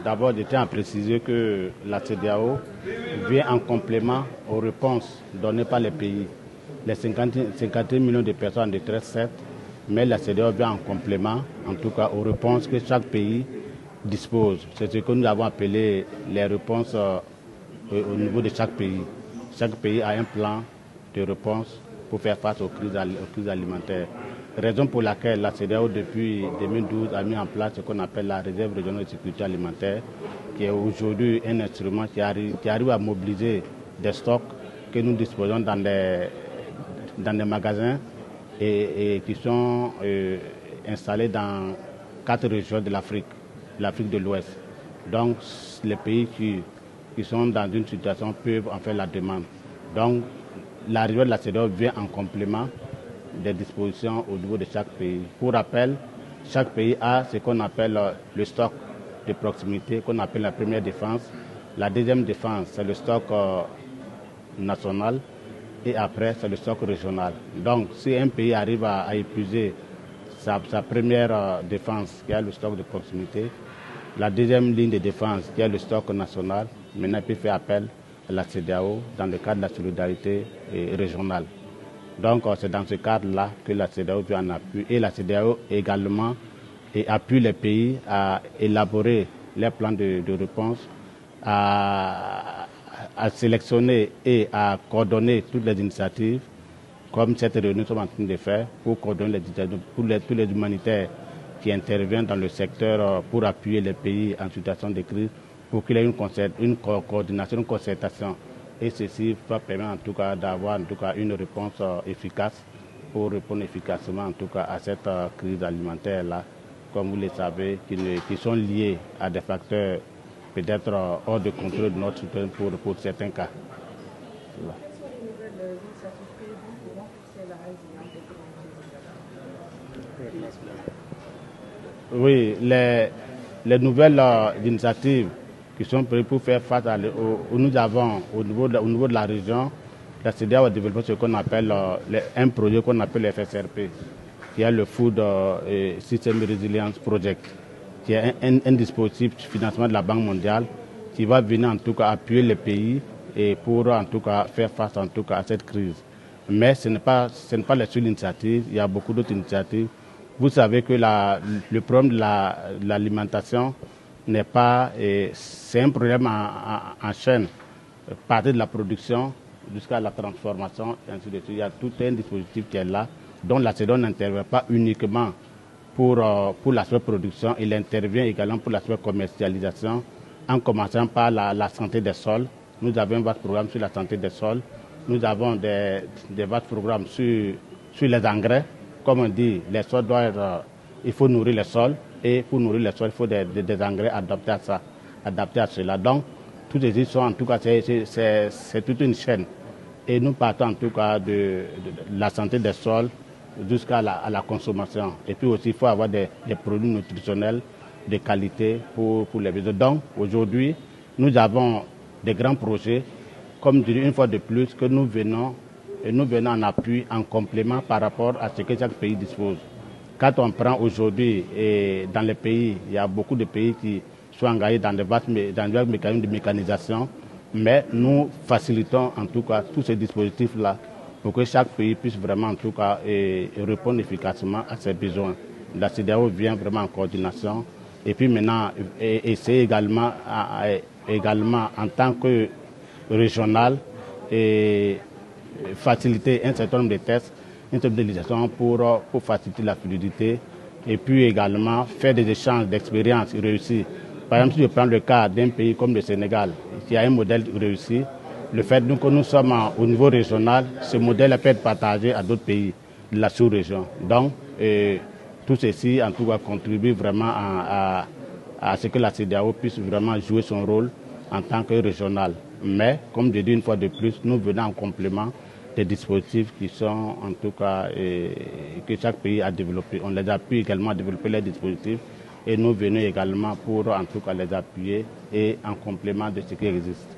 d'abord, je tiens à préciser que la CEDEAO vient en complément aux réponses données par les pays. Les 51 millions de personnes en détresse, certes, mais la CEDEAO vient en complément, en tout cas, aux réponses que chaque pays dispose. C'est ce que nous avons appelé les réponses au niveau de chaque pays. Chaque pays a un plan de réponse pour faire face aux crises alimentaires. Raison pour laquelle la CEDEAO, depuis 2012, a mis en place ce qu'on appelle la réserve régionale de sécurité alimentaire, qui est aujourd'hui un instrument qui arrive à mobiliser des stocks que nous disposons dans des magasins et qui sont installés dans 4 régions de l'Afrique de l'Ouest. Donc, les pays qui sont dans une situation peuvent en faire la demande. Donc, l'arrivée de la CEDEAO vient en complément des dispositions au niveau de chaque pays. Pour rappel, chaque pays a ce qu'on appelle le stock de proximité, qu'on appelle la première défense. La deuxième défense, c'est le stock national et après, c'est le stock régional. Donc, si un pays arrive à épuiser sa première défense, qui est le stock de proximité, la deuxième ligne de défense, qui est le stock national, maintenant il peut faire appel à la CEDEAO dans le cadre de la solidarité régionale. Donc, c'est dans ce cadre-là que la CEDEAO vient en appui. Et la CEDEAO également appuie les pays à élaborer les plans de réponse, à sélectionner et à coordonner toutes les initiatives, comme cette réunion que nous sommes en train de faire, pour coordonner les initiatives pour tous les humanitaires qui interviennent dans le secteur pour appuyer les pays en situation de crise, pour qu'il y ait une coordination, une concertation. Et ceci va permettre en tout cas d'avoir une réponse efficace pour répondre efficacement en tout cas à cette crise alimentaire-là, comme vous le savez, qui sont liés à des facteurs peut-être hors de contrôle de notre système pour certains cas. Voilà. Oui, les nouvelles initiatives qui sont prévues pour faire face nous avons au niveau de la région, la CEDEAO a développé ce qu'on appelle un projet qu'on appelle le FSRP, qui est le Food System Resilience Project, qui est un dispositif de financement de la Banque mondiale qui va venir en tout cas appuyer les pays et pour en tout cas faire face en tout cas à cette crise. Mais ce n'est pas la seule initiative, il y a beaucoup d'autres initiatives. Vous savez que le problème de l'alimentation n'est pas, c'est un problème en chaîne, partir de la production jusqu'à la transformation, et ainsi de suite. Il y a tout un dispositif qui est là, dont la CEDEAO n'intervient pas uniquement pour l'aspect production, il intervient également pour l'aspect commercialisation, en commençant par la santé des sols. Nous avons un vaste programme sur la santé des sols. Nous avons des vastes programmes sur les engrais. Comme on dit, les sols il faut nourrir les sols. Et pour nourrir les sols, il faut des engrais adaptés à cela. Donc, tous ces sont en tout cas, c'est toute une chaîne. Et nous partons en tout cas de la santé des sols jusqu'à la consommation. Et puis aussi, il faut avoir des produits nutritionnels de qualité pour les besoins. Donc, aujourd'hui, nous avons des grands projets, comme je dis une fois de plus, que nous venons en appui, en complément par rapport à ce que chaque pays dispose. Quand on prend aujourd'hui, dans les pays, il y a beaucoup de pays qui sont engagés dans des vastes mécanismes de mécanisation, mais nous facilitons en tout cas tous ces dispositifs-là pour que chaque pays puisse vraiment en tout cas répondre efficacement à ses besoins. La CEDEAO vient vraiment en coordination et puis maintenant essayer également en tant que régional et faciliter un certain nombre de tests, une sensibilisation pour faciliter la fluidité et puis également faire des échanges d'expériences réussies. Par exemple, si je prends le cas d'un pays comme le Sénégal, qui a un modèle réussi, le fait que nous sommes au niveau régional, ce modèle peut être partagé à d'autres pays de la sous-région. Donc, tout ceci, en tout cas, contribue vraiment à ce que la CEDEAO puisse vraiment jouer son rôle en tant que régional. Mais, comme je dis une fois de plus, nous venons en complément des dispositifs qui sont, en tout cas, que chaque pays a développés. On les appuie également à développer les dispositifs et nous venons également pour, en tout cas, les appuyer et en complément de ce qui existe.